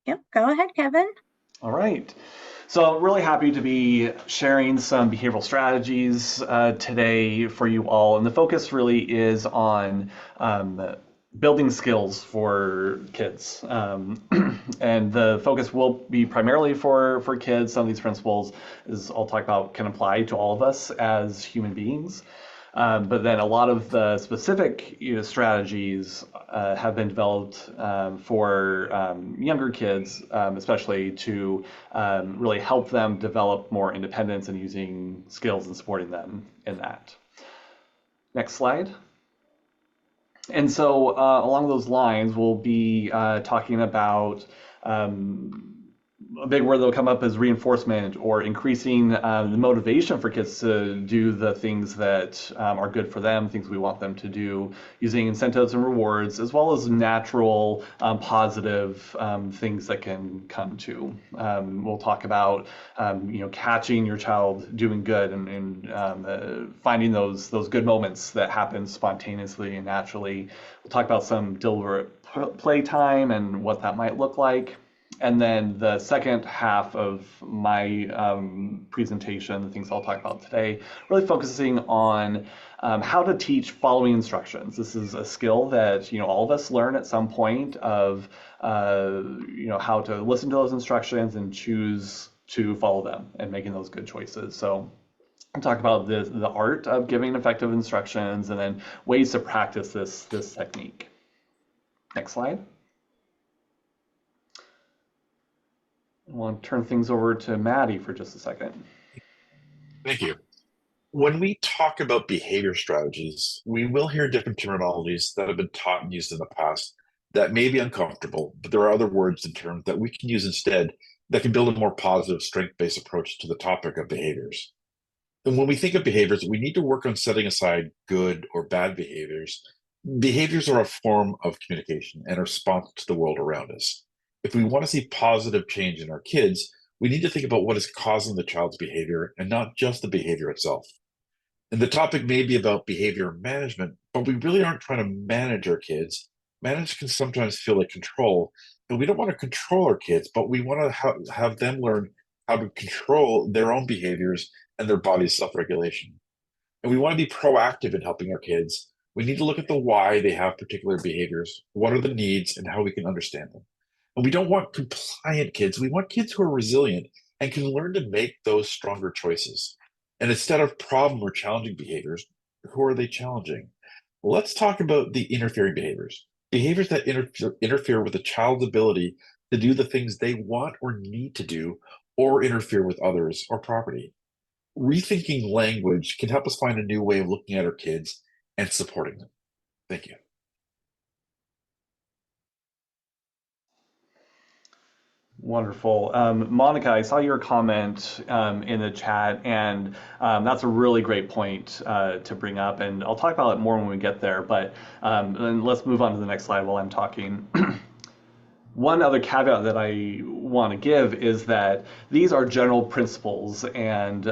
Yep, go ahead, Kevin. All right. So I'm really happy to be sharing some behavioral strategies today for you all. And the focus really is on building skills for kids. And the focus will be primarily for kids. Some of these principles, as I'll talk about, can apply to all of us as human beings. But then a lot of the specific strategies have been developed for younger kids, especially to really help them develop more independence and using skills and supporting them in that. Next slide. And so along those lines, we'll be talking about a big word that'll come up is reinforcement or increasing the motivation for kids to do the things that are good for them, things we want them to do, using incentives and rewards, as well as natural positive things that can come to. We'll talk about catching your child doing good and finding those good moments that happen spontaneously and naturally. We'll talk about some deliberate playtime and what that might look like. And then the second half of my presentation, the things I'll talk about today, really focusing on how to teach following instructions. This is a skill that all of us learn at some point of how to listen to those instructions and choose to follow them and making those good choices. So I'll talk about the art of giving effective instructions and then ways to practice this technique. Next slide. I want to turn things over to Maddie for just a second. Thank you. When we talk about behavior strategies, we will hear different terminologies that have been taught and used in the past that may be uncomfortable, but there are other words and terms that we can use instead that can build a more positive, strength-based approach to the topic of behaviors. And when we think of behaviors, we need to work on setting aside good or bad behaviors. Behaviors are a form of communication and a response to the world around us. If we want to see positive change in our kids, we need to think about what is causing the child's behavior and not just the behavior itself. And the topic may be about behavior management, but we really aren't trying to manage our kids. Manage can sometimes feel like control, and we don't want to control our kids, but we want to have them learn how to control their own behaviors and their body's self-regulation. And we want to be proactive in helping our kids. We need to look at the why they have particular behaviors, what are the needs, and how we can understand them. And we don't want compliant kids. We want kids who are resilient and can learn to make those stronger choices. And instead of problem or challenging behaviors, who are they challenging? Let's talk about the interfering behaviors, behaviors that interfere with a child's ability to do the things they want or need to do, or interfere with others or property. Rethinking language can help us find a new way of looking at our kids and supporting them. Thank you. Wonderful. Monica, I saw your comment in the chat, and that's a really great point to bring up, and I'll talk about it more when we get there, but then let's move on to the next slide while I'm talking. One other caveat that I want to give is that these are general principles, and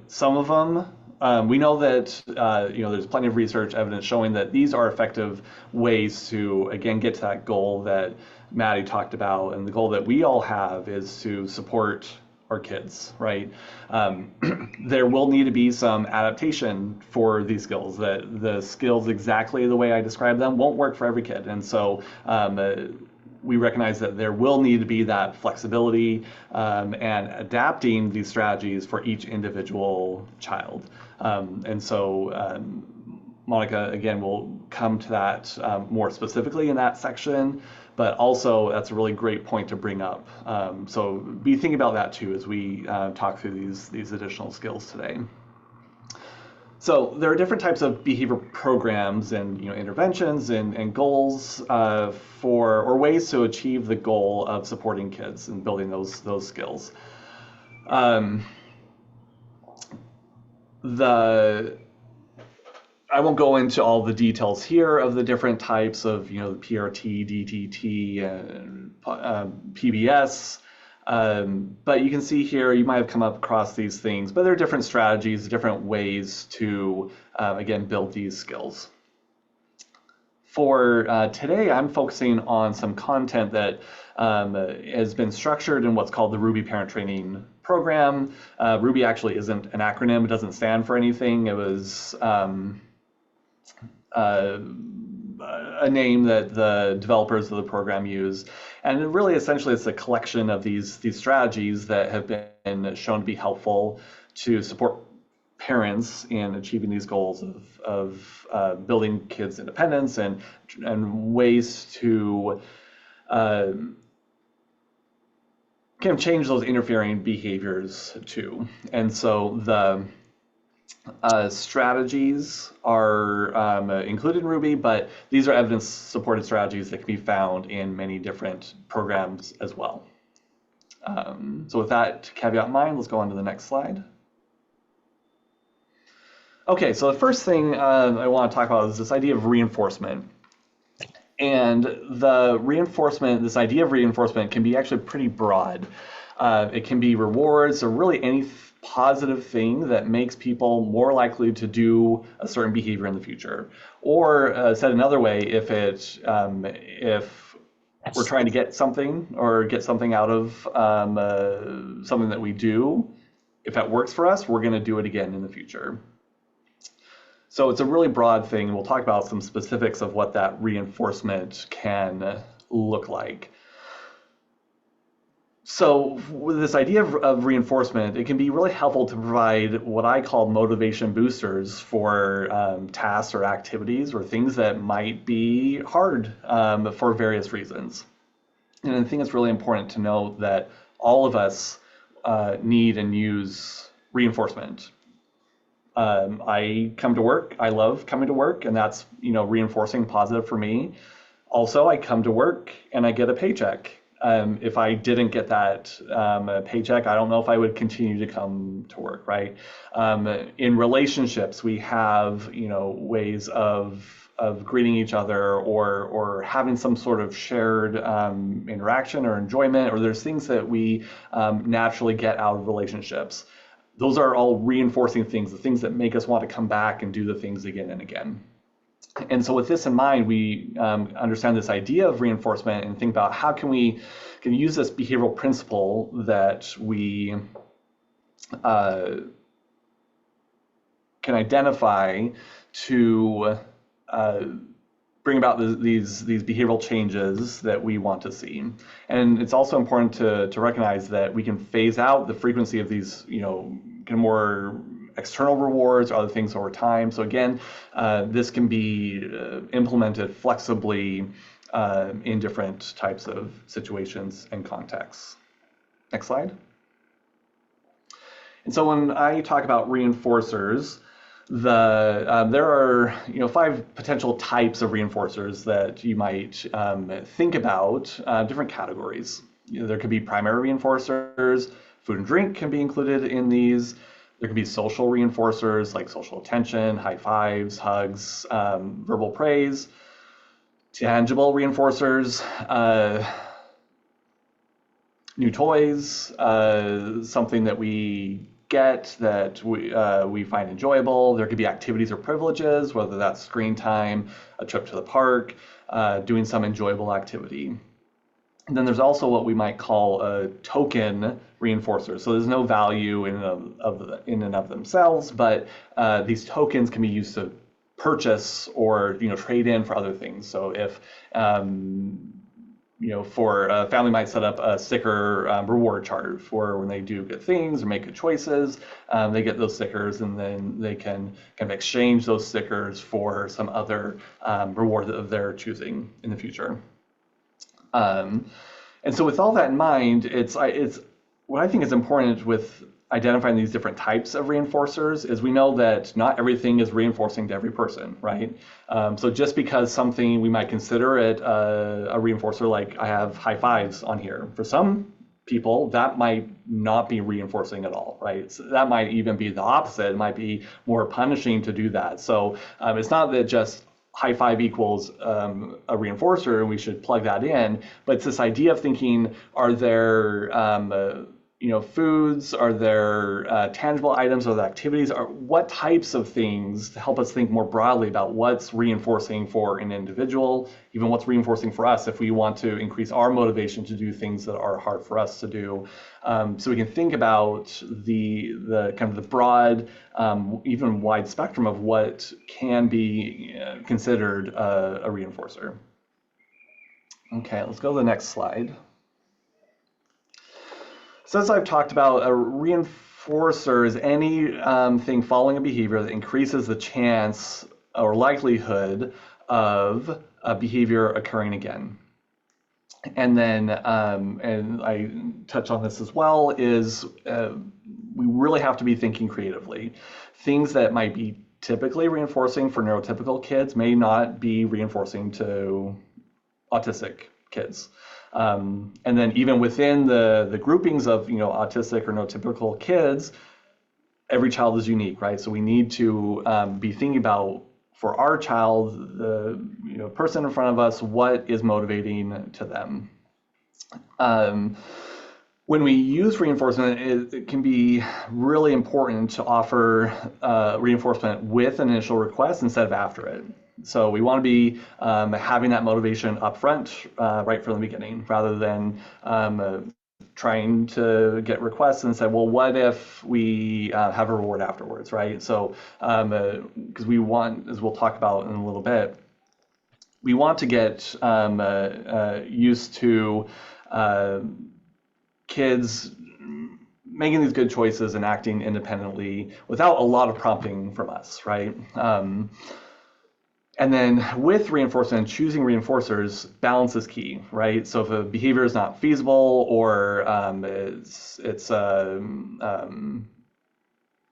some of them we know that there's plenty of research evidence showing that these are effective ways to again get to that goal that Maddie talked about, and the goal that we all have is to support our kids, right? There will need to be some adaptation for these skills. That the skills exactly the way I described them won't work for every kid, and so we recognize that there will need to be that flexibility and adapting these strategies for each individual child. And so Monica, again, will come to that more specifically in that section, but also that's a really great point to bring up. So be thinking about that too as we talk through these additional skills today. So there are different types of behavior programs and interventions and goals or ways to achieve the goal of supporting kids and building those skills. I won't go into all the details here of the different types of the PRT, DTT, and PBS. But you can see here, you might have come up across these things, but there are different strategies, different ways to, again, build these skills. For today, I'm focusing on some content that has been structured in what's called the RUBI Parent Training Program. RUBI actually isn't an acronym, it doesn't stand for anything. It was a name that the developers of the program use. And really, essentially, it's a collection of these strategies that have been shown to be helpful to support parents in achieving these goals of building kids' independence and ways to kind of change those interfering behaviors too. And so the strategies are included in RUBI, but these are evidence-supported strategies that can be found in many different programs as well. So with that caveat in mind, let's go on to the next slide. Okay, so the first thing I want to talk about is this idea of reinforcement. And this idea of reinforcement can be actually pretty broad. It can be rewards or really any positive thing that makes people more likely to do a certain behavior in the future. Or said another way, if we're trying to get something out of something that we do, if that works for us, we're going to do it again in the future. So it's a really broad thing. We'll talk about some specifics of what that reinforcement can look like. So with this idea of reinforcement, it can be really helpful to provide what I call motivation boosters for tasks or activities or things that might be hard for various reasons. And I think it's really important to know that all of us need and use reinforcement. I come to work. I love coming to work, and that's reinforcing positive for me. Also, I come to work and I get a paycheck. If I didn't get that paycheck, I don't know if I would continue to come to work, right? In relationships, we have ways of greeting each other or having some sort of shared interaction or enjoyment, or there's things that we naturally get out of relationships. Those are all reinforcing things, the things that make us want to come back and do the things again and again. And so with this in mind, we understand this idea of reinforcement and think about how can we use this behavioral principle that we can identify to bring about these behavioral changes that we want to see. And it's also important to recognize that we can phase out the frequency of these, more external rewards or other things over time. So again, this can be implemented flexibly in different types of situations and contexts. Next slide. And so when I talk about reinforcers, there are 5 potential types of reinforcers that you might think about, different categories. There could be primary reinforcers. Food and drink can be included in these. There can be social reinforcers like social attention, high fives, hugs, verbal praise. Tangible reinforcers, new toys, something that we get that we find enjoyable. There could be activities or privileges, whether that's screen time, a trip to the park, doing some enjoyable activity. And then there's also what we might call a token reinforcer. So there's no value in and of themselves, but these tokens can be used to purchase or trade in for other things. So if for a family might set up a sticker reward chart for when they do good things or make good choices, they get those stickers, and then they can kind of exchange those stickers for some other reward of their choosing in the future. And so with all that in mind, it's what I think is important with identifying these different types of reinforcers is we know that not everything is reinforcing to every person, right? So just because something we might consider it a reinforcer, like I have high fives on here, for some people that might not be reinforcing at all, right? So that might even be the opposite. It might be more punishing to do that. So it's not that just high five equals a reinforcer and we should plug that in, but it's this idea of thinking, are there foods? Are there tangible items? Are there activities? What types of things to help us think more broadly about what's reinforcing for an individual, even what's reinforcing for us if we want to increase our motivation to do things that are hard for us to do. So we can think about the kind of the broad, even wide spectrum of what can be considered a reinforcer. Okay, let's go to the next slide. So as I've talked about, a reinforcer is any thing following a behavior that increases the chance or likelihood of a behavior occurring again. And then, and I touch on this as well, is we really have to be thinking creatively. Things that might be typically reinforcing for neurotypical kids may not be reinforcing to autistic kids. And then even within the groupings of autistic or neurotypical kids, every child is unique, right? So we need to be thinking about, for our child, the person in front of us, what is motivating to them. When we use reinforcement, it can be really important to offer reinforcement with an initial request instead of after it. So we want to be having that motivation up front, right from the beginning, rather than trying to get requests and say, well, what if we have a reward afterwards, right? So because we want, as we'll talk about in a little bit, we want to get used to kids making these good choices and acting independently without a lot of prompting from us, right? And then with reinforcement, choosing reinforcers, balance is key, right? So if a behavior is not feasible or it's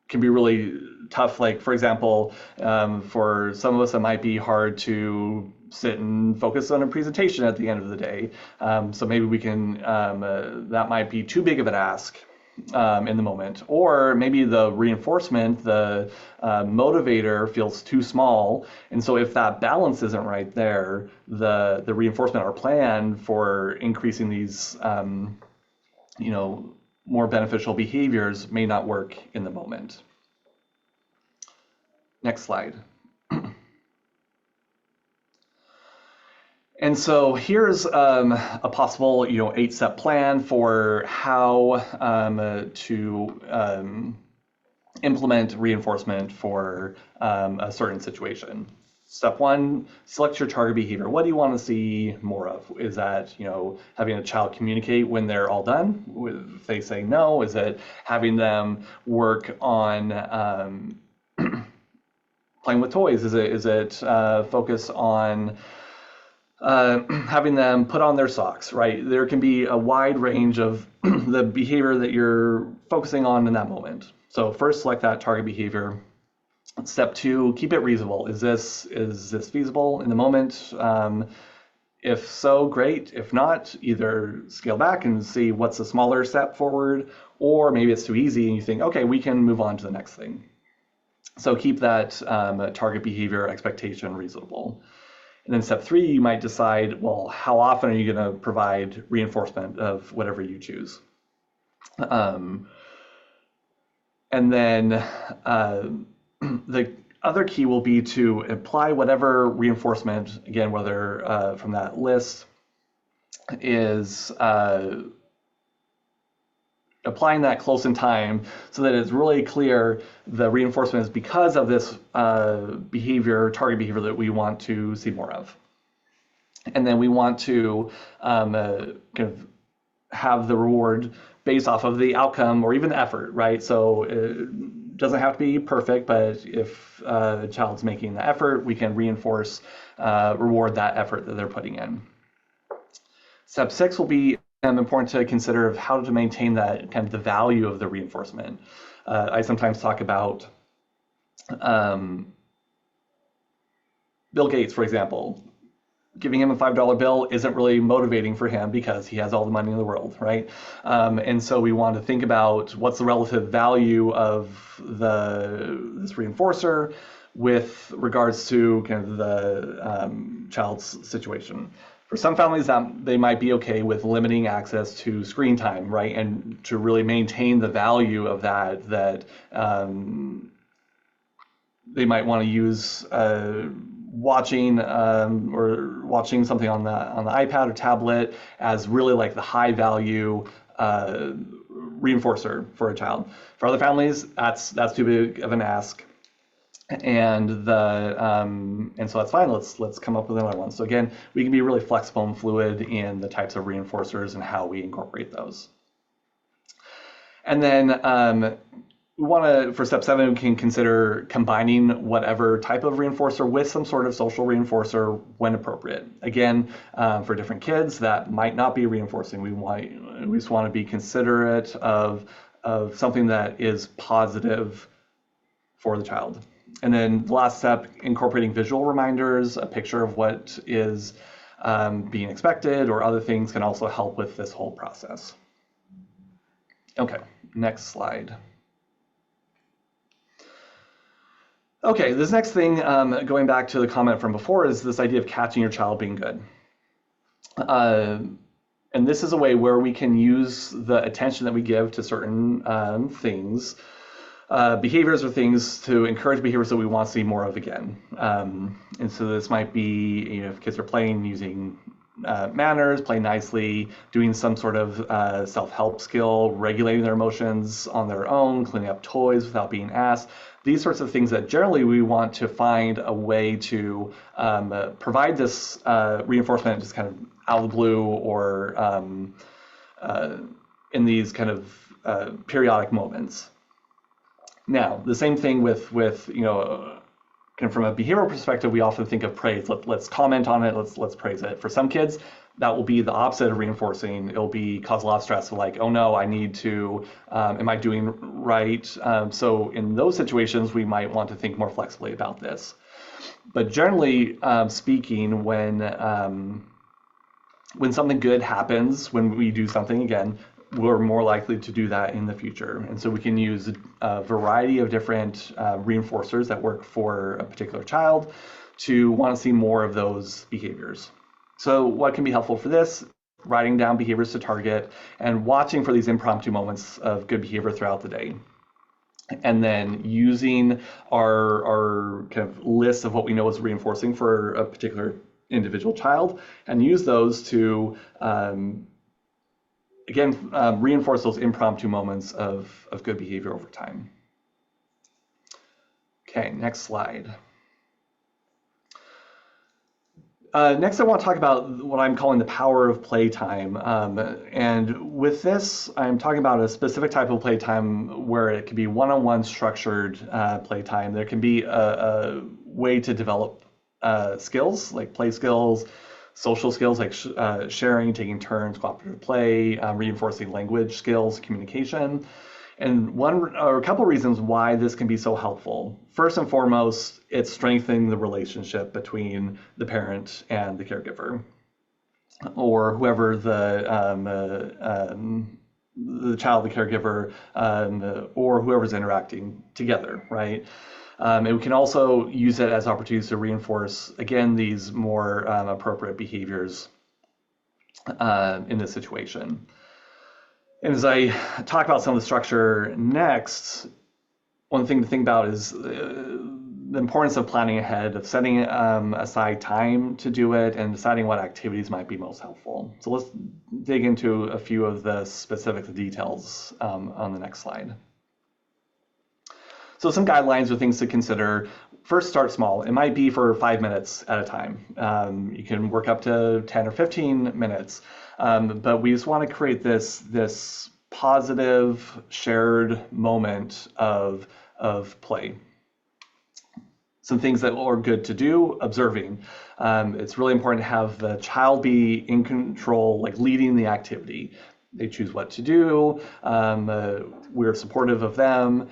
can be really tough. Like, for example, for some of us, it might be hard to sit and focus on a presentation at the end of the day. So maybe we can, that might be too big of an ask in the moment. Or maybe the reinforcement, the motivator feels too small. And so if that balance isn't right there, the reinforcement or plan for increasing these, more beneficial behaviors may not work in the moment. Next slide. And so here's a possible, 8-step plan for how to implement reinforcement for a certain situation. Step 1, select your target behavior. What do you want to see more of? Is that, having a child communicate when they're all done? If they say no, is it having them work on playing with toys? Is it focus on having them put on their socks, right? There can be a wide range of the behavior that you're focusing on in that moment. So first, select that target behavior. Step 2, keep it reasonable. Is this feasible in the moment? If so, great. If not, either scale back and see what's a smaller step forward, or maybe it's too easy and you think, okay, we can move on to the next thing. So keep that target behavior expectation reasonable. And then step 3, you might decide, well, how often are you going to provide reinforcement of whatever you choose? And then the other key will be to apply whatever reinforcement, again, whether from that list, is applying that close in time so that it's really clear the reinforcement is because of this target behavior that we want to see more of. And then we want to kind of have the reward based off of the outcome or even the effort, right? So it doesn't have to be perfect, but if the child's making the effort, we can reward that effort that they're putting in. Step 6 will be important to consider of how to maintain that kind of the value of the reinforcement. I sometimes talk about Bill Gates, for example. Giving him a $5 bill isn't really motivating for him because he has all the money in the world, right? And so we want to think about what's the relative value of this reinforcer with regards to kind of the child's situation. For some families, that they might be okay with limiting access to screen time, right? And to really maintain the value of that they might want to use watching or watching something on the iPad or tablet as really like the high value reinforcer for a child. For other families, that's too big of an ask, and so that's fine. Let's come up with another one. So again, we can be really flexible and fluid in the types of reinforcers and how we incorporate those. And then we want to, for step 7, we can consider combining whatever type of reinforcer with some sort of social reinforcer when appropriate. Again, for different kids, that might not be reinforcing. We just want to be considerate of something that is positive for the child. And then the last step, incorporating visual reminders, a picture of what is being expected or other things can also help with this whole process. Okay, next slide. Okay, this next thing, going back to the comment from before, is this idea of catching your child being good. And this is a way where we can use the attention that we give to certain things, behaviors or things, to encourage behaviors that we want to see more of again. And so this might be, if kids are playing, using manners, playing nicely, doing some sort of self-help skill, regulating their emotions on their own, cleaning up toys without being asked. These sorts of things that generally we want to find a way to provide this reinforcement just kind of out of the blue or in these kind of periodic moments. Now, the same thing with kind of from a behavioral perspective, we often think of praise. Let's comment on it. Let's praise it. For some kids, that will be the opposite of reinforcing. It'll be cause a lot of stress. Like, oh no, I need to. Am I doing right? So in those situations, we might want to think more flexibly about this. But generally speaking, when something good happens, when we do something again, we're more likely to do that in the future. And so we can use a variety of different reinforcers that work for a particular child to want to see more of those behaviors. So what can be helpful for this? Writing down behaviors to target and watching for these impromptu moments of good behavior throughout the day. And then using our kind of list of what we know is reinforcing for a particular individual child, and use those to again, reinforce those impromptu moments of good behavior over time. Okay, next slide. Next, I want to talk about what I'm calling the power of playtime. And with this, I'm talking about a specific type of playtime where it can be one-on-one structured playtime. There can be a way to develop skills, like play skills, social skills like sharing, taking turns, cooperative play, reinforcing language skills, communication. And one or a couple reasons why this can be so helpful. First and foremost, it's strengthening the relationship between the parent and the caregiver, or whoever the child, the caregiver, or whoever's interacting together, right? And we can also use it as opportunities to reinforce, again, these more appropriate behaviors in this situation. And as I talk about some of the structure next, one thing to think about is the importance of planning ahead, of setting aside time to do it, and deciding what activities might be most helpful. So let's dig into a few of the specific details on the next slide. So some guidelines or things to consider. First, start small. It might be for 5 minutes at a time. You can work up to 10 or 15 minutes. But we just want to create this positive shared moment of play. Some things that are good to do: observing. It's really important to have the child be in control, like leading the activity. They choose what to do. We're supportive of them.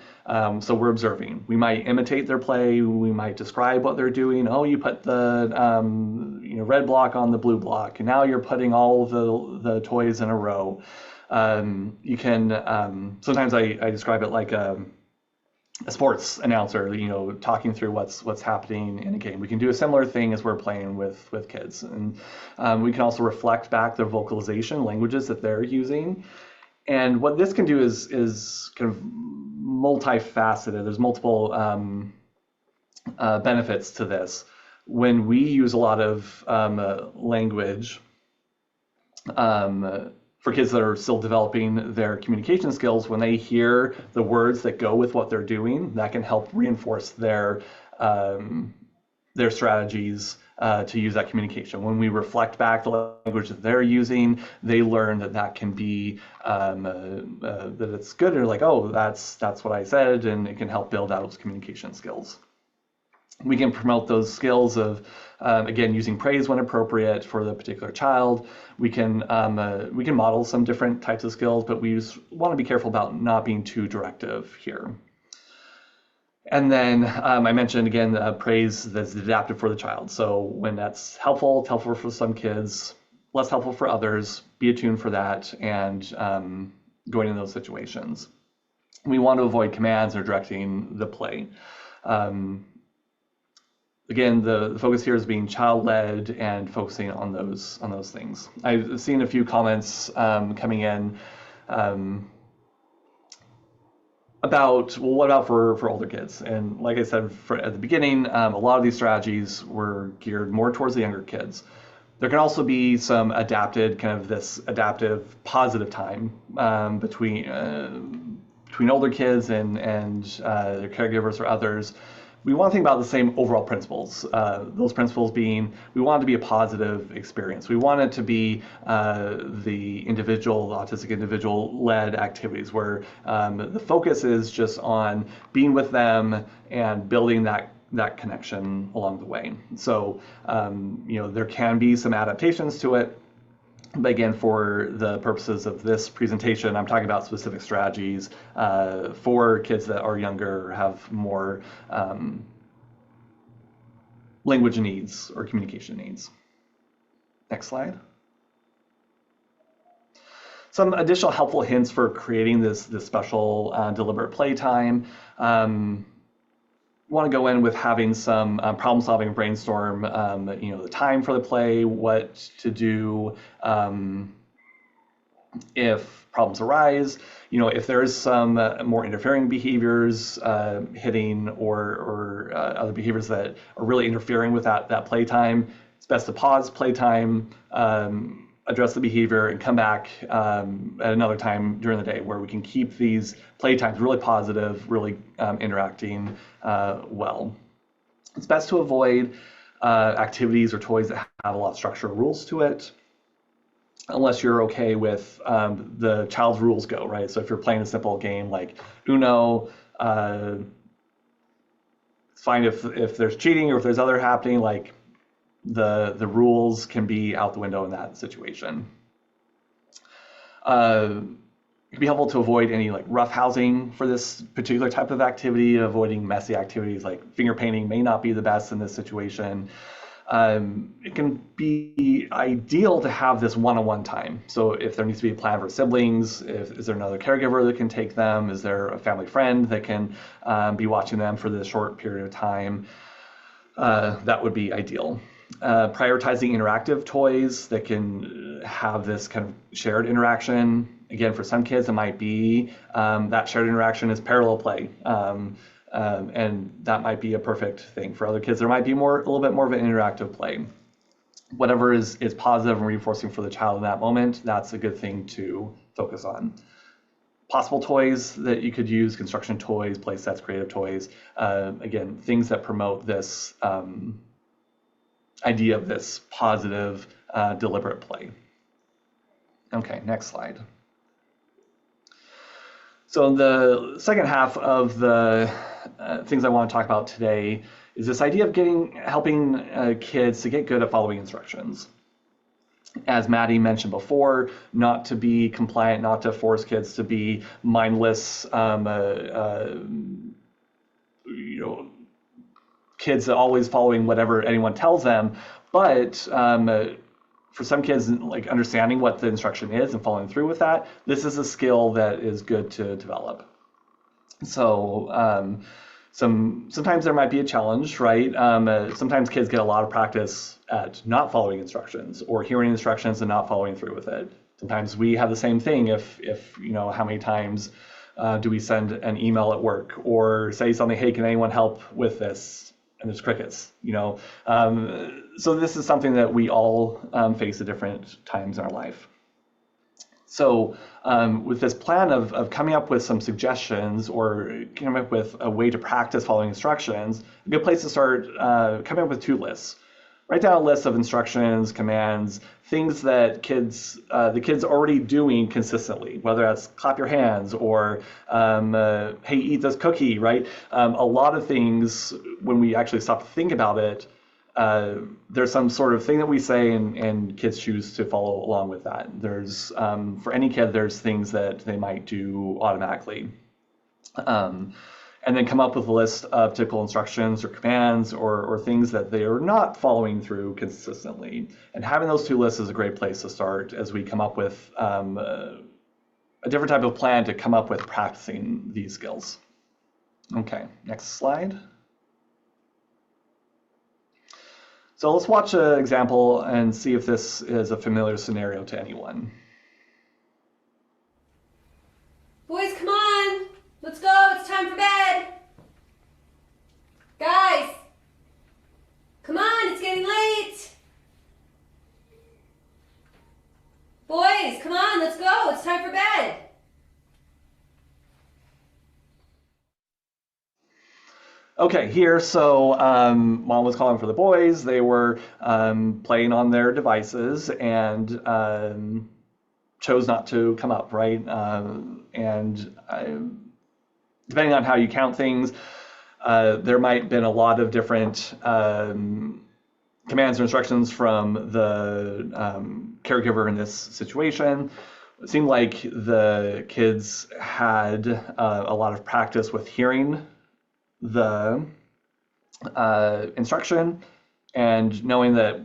So we're observing. We might imitate their play. We might describe what they're doing. Oh, you put the red block on the blue block, and now you're putting all the toys in a row. You can sometimes I describe it like a sports announcer, talking through what's happening in a game. We can do a similar thing as we're playing with kids, and we can also reflect back their vocalization languages that they're using. And what this can do is kind of multifaceted. There's multiple benefits to this. When we use a lot of language for kids that are still developing their communication skills, when they hear the words that go with what they're doing, that can help reinforce their strategies to use that communication. When we reflect back the language that they're using, they learn that can be that it's good, and like, oh, that's what I said, and it can help build out those communication skills. We can promote those skills of, again, using praise when appropriate for the particular child. We can model some different types of skills, but we just want to be careful about not being too directive here. And then I mentioned, again, praise that's adaptive for the child. So when that's helpful, it's helpful for some kids, less helpful for others. Be attuned for that and going in those situations. We want to avoid commands or directing the play. Again, the focus here is being child-led and focusing on those things. I've seen a few comments coming in about, well, what about for older kids? And like I said at the beginning, a lot of these strategies were geared more towards the younger kids. There can also be some adaptive positive time between older kids and their caregivers or others. We want to think about the same overall principles. Those principles being, we want it to be a positive experience. We want it to be the autistic individual-led activities where the focus is just on being with them and building that connection along the way. So, there can be some adaptations to it. But again, for the purposes of this presentation, I'm talking about specific strategies for kids that are younger or have more language needs or communication needs. Next slide. Some additional helpful hints for creating this special deliberate playtime. Want to go in with having some problem-solving brainstorm, the time for the play, what to do if problems arise, if there is some more interfering behaviors, hitting or other behaviors that are really interfering with that playtime. It's best to pause playtime, address the behavior, and come back at another time during the day where we can keep these playtimes really positive, really interacting well. It's best to avoid activities or toys that have a lot of structure or rules to it, unless you're okay with the child's rules go, right? So if you're playing a simple game like Uno, it's fine if there's cheating or if there's other happening, like the rules can be out the window in that situation. It can be helpful to avoid any rough housing for this particular type of activity. Avoiding messy activities like finger painting may not be the best in this situation. It can be ideal to have this one-on-one time. So if there needs to be a plan for siblings, is there another caregiver that can take them? Is there a family friend that can be watching them for this short period of time? That would be ideal. Prioritizing interactive toys that can have this kind of shared interaction. Again, for some kids, it might be that shared interaction is parallel play. And that might be a perfect thing. For other kids, there might be a little bit more of an interactive play. Whatever is positive and reinforcing for the child in that moment, that's a good thing to focus on. Possible toys that you could use, construction toys, play sets, creative toys. Again, things that promote this idea of this positive, deliberate play. Okay, next slide. So the second half of the things I want to talk about today is this idea of helping kids to get good at following instructions. As Maddie mentioned before, not to be compliant, not to force kids to be mindless, kids always following whatever anyone tells them, but for some kids, understanding what the instruction is and following through with that, this is a skill that is good to develop. So sometimes there might be a challenge, right? Sometimes kids get a lot of practice at not following instructions or hearing instructions and not following through with it. Sometimes we have the same thing if how many times do we send an email at work or say something, hey, can anyone help with this? And there's crickets, So this is something that we all face at different times in our life. So with this plan of coming up with some suggestions or coming up with a way to practice following instructions, a good place to start coming up with 2 lists. Write down a list of instructions, commands, things that the kids already doing consistently, whether that's clap your hands or hey, eat this cookie, right? A lot of things, when we actually stop to think about it, there's some sort of thing that we say and kids choose to follow along with that. There's, for any kid, there's things that they might do automatically. And then come up with a list of typical instructions or commands or things that they are not following through consistently. And having those 2 lists is a great place to start as we come up with a different type of plan to come up with practicing these skills. Okay, next slide. So let's watch an example and see if this is a familiar scenario to anyone. Boys, come on. Let's go. It's time for bed. Guys, come on. It's getting late. Boys, come on. Let's go. It's time for bed. Okay, here, so mom was calling for the boys. They were playing on their devices and chose not to come up, right? And depending on how you count things, there might have been a lot of different commands or instructions from the caregiver in this situation. It seemed like the kids had a lot of practice with hearing the instruction and knowing that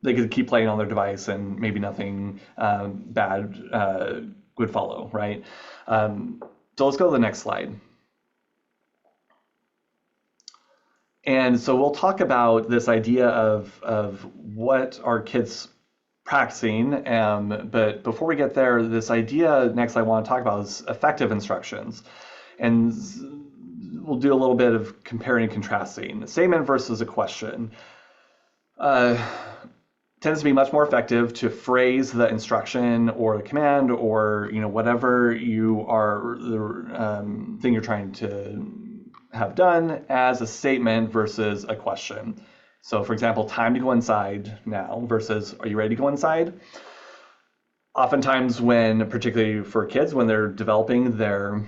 they could keep playing on their device and maybe nothing bad would follow, right? So let's go to the next slide. And so we'll talk about this idea of what are kids practicing, but before we get there, this idea next I want to talk about is effective instructions. And we'll do a little bit of comparing and contrasting. A statement versus a question tends to be much more effective to phrase the instruction or the command or whatever you are the thing you're trying to have done as a statement versus a question. So for example, time to go inside now versus are you ready to go inside? Oftentimes when, particularly for kids, when they're developing their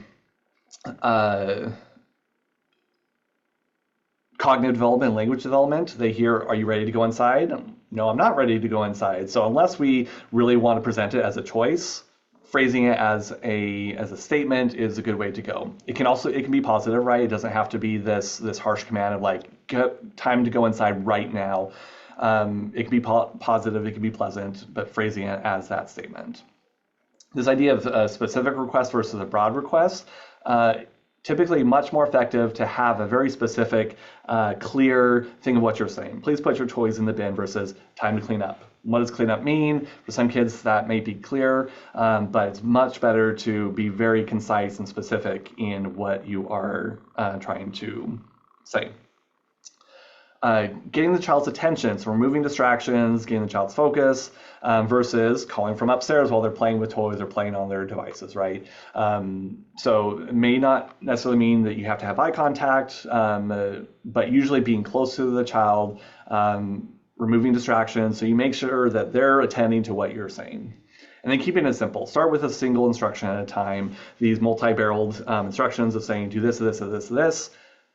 cognitive development, language development, they hear, are you ready to go inside? No, I'm not ready to go inside. So unless we really want to present it as a choice, phrasing it as a statement is a good way to go. It can be positive, right? It doesn't have to be this harsh command of like, time to go inside right now. It can be positive, it can be pleasant, but phrasing it as that statement. This idea of a specific request versus a broad request, typically much more effective to have a very specific, clear thing of what you're saying. Please put your toys in the bin versus time to clean up. What does clean up mean? For some kids that may be clear, but it's much better to be very concise and specific in what you are trying to say. Getting the child's attention, so removing distractions, getting the child's focus, versus calling from upstairs while they're playing with toys or playing on their devices, right? So it may not necessarily mean that you have to have eye contact, but usually being close to the child, removing distractions, so you make sure that they're attending to what you're saying. And then keeping it simple. Start with a single instruction at a time. These multi-barreled instructions of saying, do this, this, this, this.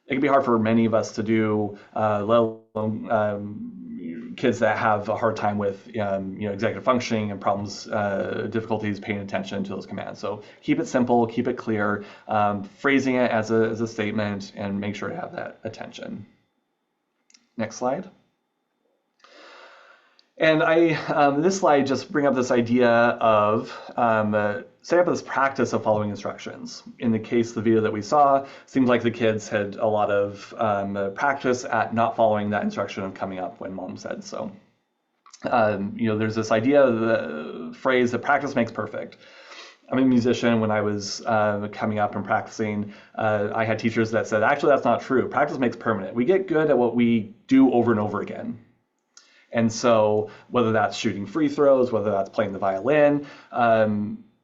It can be hard for many of us to do, let alone kids that have a hard time with executive functioning and problems, difficulties paying attention to those commands. So keep it simple, keep it clear, phrasing it as a statement, and make sure to have that attention. Next slide. And this slide just bring up this idea of setting up this practice of following instructions. In the case of the video that we saw, seems like the kids had a lot of practice at not following that instruction of coming up when mom said so. There's this idea, the phrase that practice makes perfect. I'm a musician. When I was coming up and practicing, I had teachers that said, actually, that's not true. Practice makes permanent. We get good at what we do over and over again. And so whether that's shooting free throws, whether that's playing the violin,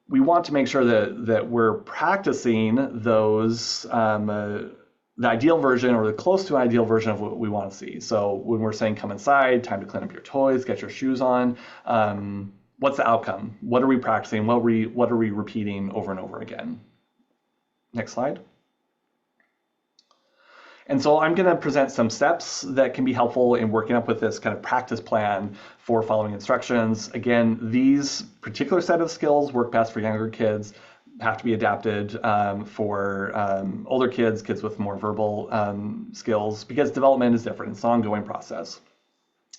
we want to make sure that we're practicing those, the ideal version or the close to an ideal version of what we want to see. So when we're saying come inside, time to clean up your toys, get your shoes on, what's the outcome? What are we practicing? What are we repeating over and over again? Next slide. And so I'm going to present some steps that can be helpful in working up with this kind of practice plan for following instructions. Again, these particular set of skills work best for younger kids, have to be adapted for older kids, kids with more verbal skills, because development is different. It's an ongoing process.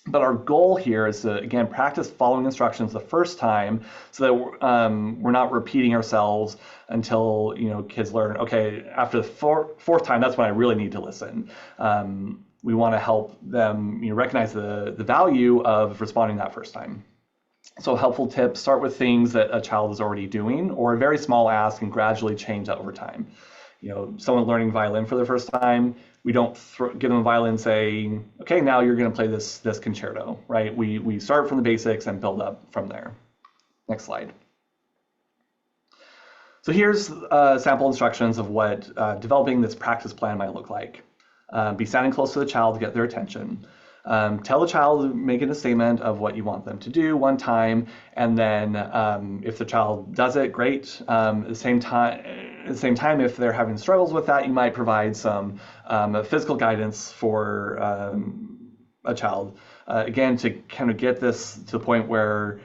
But our goal here is to, again, practice following instructions the first time so that we're not repeating ourselves until, kids learn, okay, after the fourth time, that's when I really need to listen. We want to help them recognize the value of responding that first time. So helpful tips, start with things that a child is already doing or a very small ask and gradually change that over time. Someone learning violin for the first time, we don't give them a violin and say, okay, now you're going to play this concerto, right? We start from the basics and build up from there. Next slide. So here's sample instructions of what developing this practice plan might look like. Be standing close to the child to get their attention. Tell the child, making a statement of what you want them to do one time, and then if the child does it, great. At the same time, if they're having struggles with that, you might provide some physical guidance for a child. Again, to kind of get this to the point where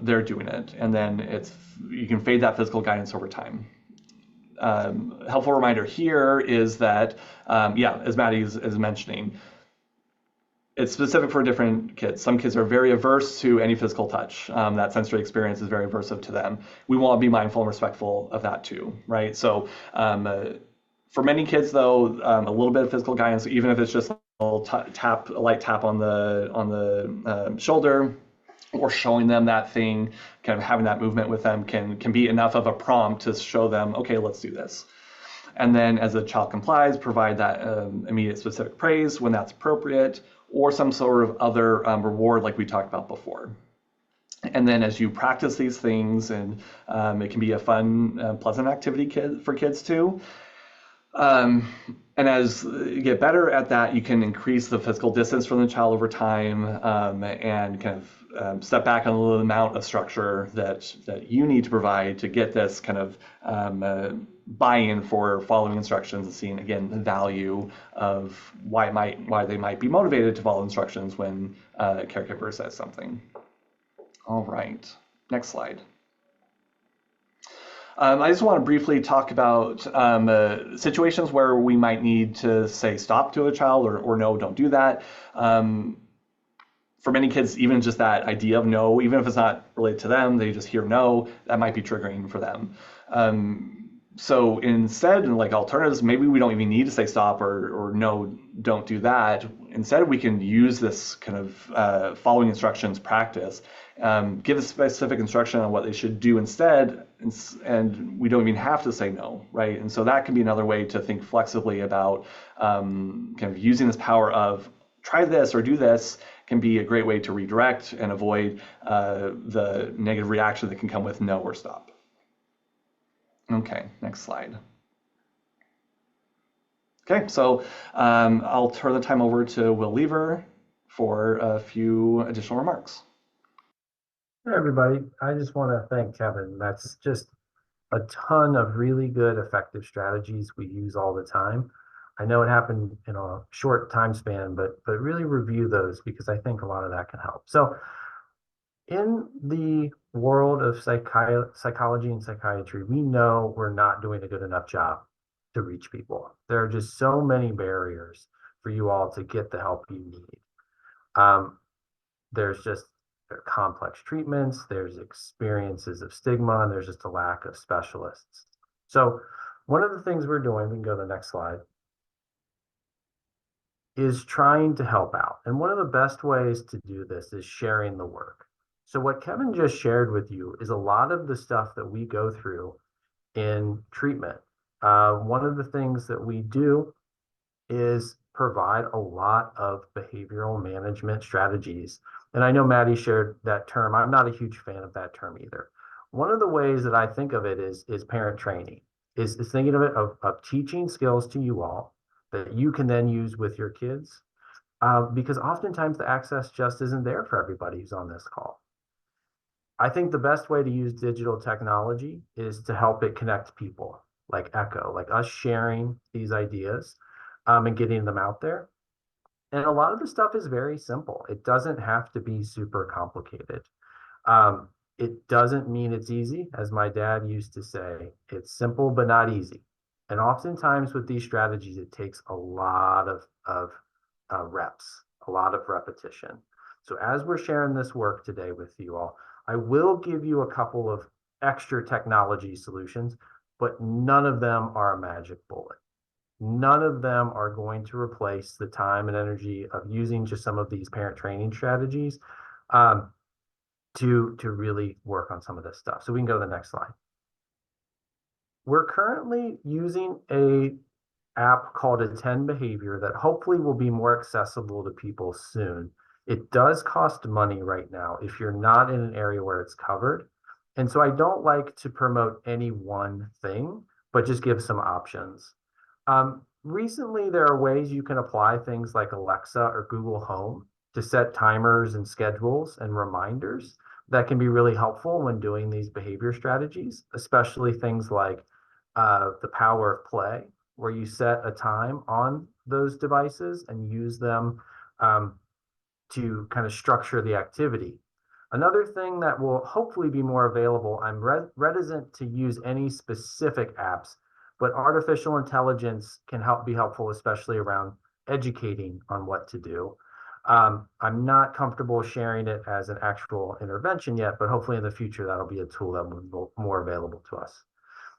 they're doing it, and then you can fade that physical guidance over time. Helpful reminder here is that, as Maddie is mentioning, it's specific for different kids. Some kids are very averse to any physical touch. That sensory experience is very aversive to them. We want to be mindful and respectful of that too, right? So for many kids, though, a little bit of physical guidance, even if it's just a light tap on the shoulder, or showing them that thing, kind of having that movement with them can be enough of a prompt to show them, okay, let's do this. And then as the child complies, provide that immediate specific praise when that's appropriate, or some sort of other reward like we talked about before. And then as you practice these things, and it can be a fun, pleasant activity for kids too. And as you get better at that, you can increase the physical distance from the child over time, and kind of step back on the amount of structure that you need to provide to get this kind of buy-in for following instructions, and seeing again the value of why they might be motivated to follow instructions when a caregiver says something. All right, next slide. I just want to briefly talk about situations where we might need to say stop to a child, or no, don't do that. For many kids, even just that idea of no, even if it's not related to them, they just hear no, that might be triggering for them. So instead, like alternatives, maybe we don't even need to say stop or no, don't do that. Instead, we can use this kind of following instructions practice, give a specific instruction on what they should do instead, and we don't even have to say no, right? And so that can be another way to think flexibly about kind of using this power of try this or do this. Can be a great way to redirect and avoid the negative reaction that can come with no or stop. Okay, next slide. Okay, so I'll turn the time over to Will Lever for a few additional remarks. Hey everybody, I just want to thank Kevin. That's just a ton of really good, effective strategies we use all the time. I know it happened in a short time span, but really review those, because I think a lot of that can help. So in the world of psychology and psychiatry, we know we're not doing a good enough job to reach people. There are just so many barriers for you all to get the help you need. There's just there are complex treatments, there's experiences of stigma, and there's just a lack of specialists. So one of the things we're doing, we can go to the next slide, is trying to help out. And one of the best ways to do this is sharing the work. So what Kevin just shared with you is a lot of the stuff that we go through in treatment. One of the things that we do is provide a lot of behavioral management strategies. And I know Maddie shared that term. I'm not a huge fan of that term either. One of the ways that I think of it is parent training, is thinking of it of teaching skills to you all that you can then use with your kids. Because oftentimes the access just isn't there for everybody who's on this call. I think the best way to use digital technology is to help it connect people like Echo, like us sharing these ideas and getting them out there. And a lot of the stuff is very simple. It doesn't have to be super complicated. It doesn't mean it's easy. As my dad used to say, it's simple but not easy. And oftentimes with these strategies, it takes a lot of reps, a lot of repetition. So as we're sharing this work today with you all, I will give you a couple of extra technology solutions, but none of them are a magic bullet. None of them are going to replace the time and energy of using just some of these parent training strategies to really work on some of this stuff. So we can go to the next slide. We're currently using a app called Attend Behavior that hopefully will be more accessible to people soon. It does cost money right now if you're not in an area where it's covered. And so I don't like to promote any one thing, but just give some options. Recently, there are ways you can apply things like Alexa or Google Home to set timers and schedules and reminders that can be really helpful when doing these behavior strategies, especially things like the power of play, where you set a time on those devices and use them to kind of structure the activity. Another thing that will hopefully be more available, I'm reticent to use any specific apps, but artificial intelligence can be helpful, especially around educating on what to do. I'm not comfortable sharing it as an actual intervention yet, but hopefully in the future, that'll be a tool that will be more available to us.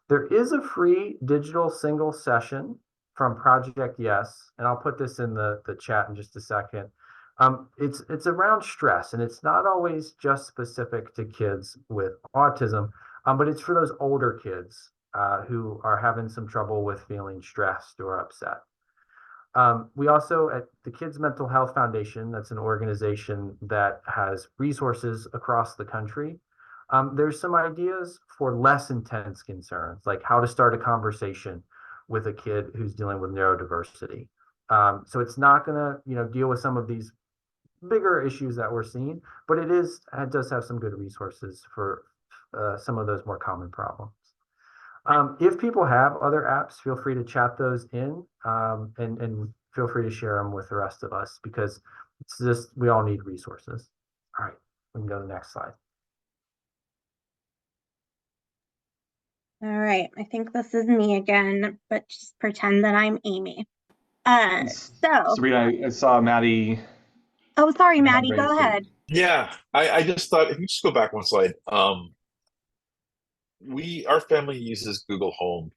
There is a free digital single session from Project Yes, and I'll put this in the chat in just a second. It's around stress, and it's not always just specific to kids with autism, but it's for those older kids who are having some trouble with feeling stressed or upset. We also, at the Kids Mental Health Foundation, that's an organization that has resources across the country. There's some ideas for less intense concerns, like how to start a conversation with a kid who's dealing with neurodiversity. So it's not going to, deal with some of these bigger issues that we're seeing, but it does have some good resources for some of those more common problems. If people have other apps, feel free to chat those in and feel free to share them with the rest of us, because it's just, we all need resources. All right, we can go to the next slide. All right, I think this is me again, but just pretend that I'm Amy. Sabrina, I saw Maddie. Oh, sorry, Maddie, go ahead. Yeah, I just thought if you just go back one slide, our family uses Google Home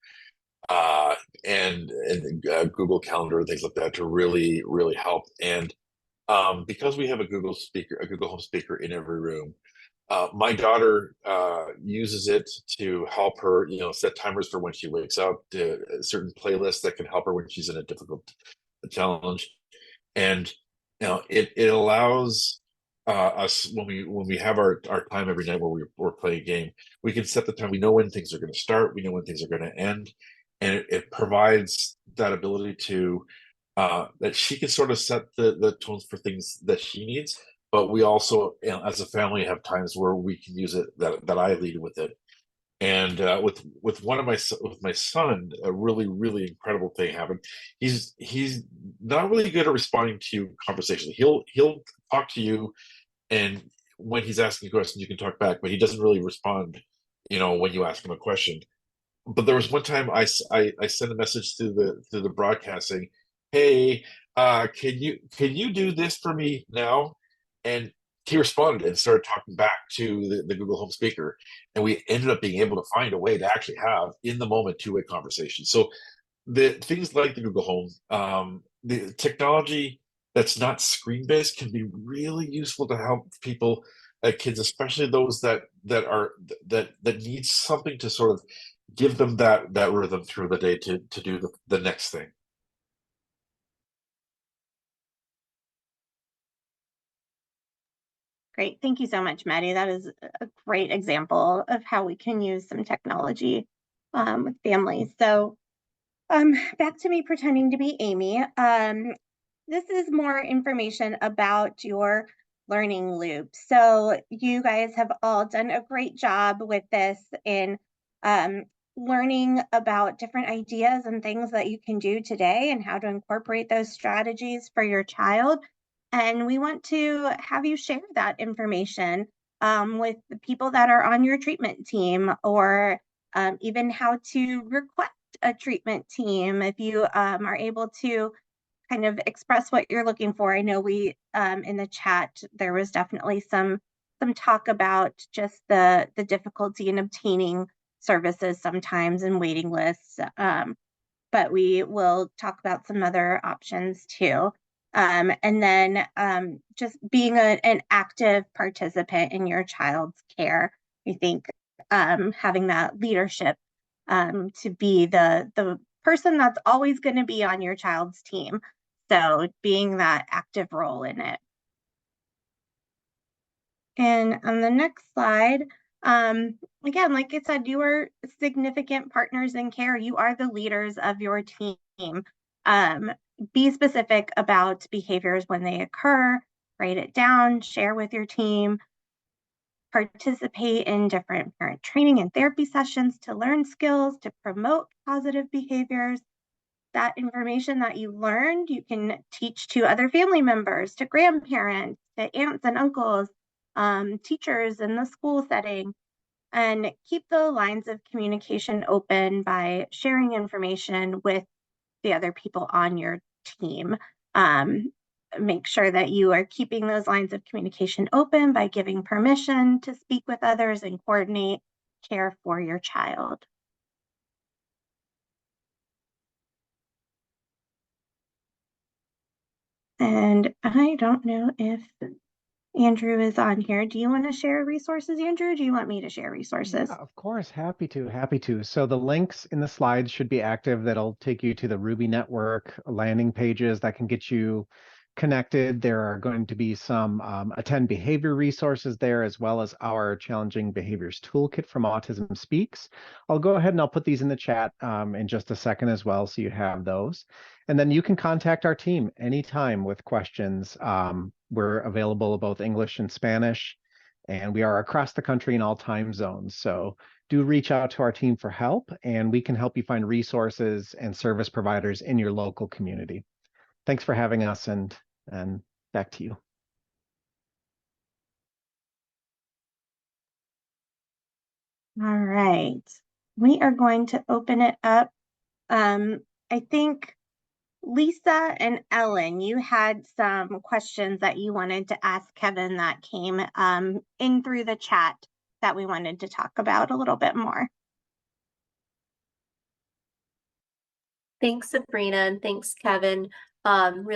and Google Calendar and things like that to really help. And because we have a Google Home speaker in every room, my daughter uses it to help her, set timers for when she wakes up, to certain playlists that can help her when she's in a difficult challenge. And it allows us, when we have our time every night where we're playing a game, we can set the time. We know when things are going to start. We know when things are going to end, and it provides that ability to that she can sort of set the tones for things that she needs. But we also, as a family, have times where we can use it, that I lead with it. And with my son, a really incredible thing happened. He's not really good at responding to conversations. He'll talk to you, and when he's asking questions, you can talk back, but he doesn't really respond. When you ask him a question. But there was one time I sent a message through the broadcast saying, "Hey, can you do this for me now?" And he responded and started talking back to the Google Home speaker, and we ended up being able to find a way to actually have in the moment two-way conversation. So the things like the Google Home, the technology that's not screen-based can be really useful to help people, kids, especially those that need something to sort of give them that rhythm through the day to do the next thing. Great. Thank you so much, Maddie. That is a great example of how we can use some technology with families. So back to me pretending to be Amy. This is more information about your learning loop. So you guys have all done a great job with this in learning about different ideas and things that you can do today and how to incorporate those strategies for your child. And we want to have you share that information with the people that are on your treatment team, or even how to request a treatment team if you are able to kind of express what you're looking for. I know we in the chat there was definitely some talk about just the difficulty in obtaining services sometimes and waiting lists, but we will talk about some other options too. And then just being an active participant in your child's care. I think having that leadership to be the person that's always going to be on your child's team. So being that active role in it. And on the next slide, again, like I said, you are significant partners in care. You are the leaders of your team. Be specific about behaviors when they occur, write it down, share with your team, participate in different parent training and therapy sessions to learn skills, to promote positive behaviors. That information that you learned, you can teach to other family members, to grandparents, to aunts and uncles, teachers in the school setting, and keep the lines of communication open by sharing information with the other people on your team. Make sure that you are keeping those lines of communication open by giving permission to speak with others and coordinate care for your child. And I don't know if Andrew is on here. Do you want to share resources, Andrew? Or do you want me to share resources? Yeah, of course, happy to. So the links in the slides should be active. That'll take you to the RUBI network landing pages that can get you connected. There are going to be some attend behavior resources there, as well as our challenging behaviors toolkit from Autism Speaks. I'll go ahead and I'll put these in the chat in just a second as well, so you have those. And then you can contact our team anytime with questions. We're available both English and Spanish, and we are across the country in all time zones. So do reach out to our team for help, and we can help you find resources and service providers in your local community. Thanks for having us, and back to you. All right, we are going to open it up. I think Lisa and Ellen, you had some questions that you wanted to ask Kevin that came in through the chat that we wanted to talk about a little bit more. Thanks, Sabrina, and thanks, Kevin. Really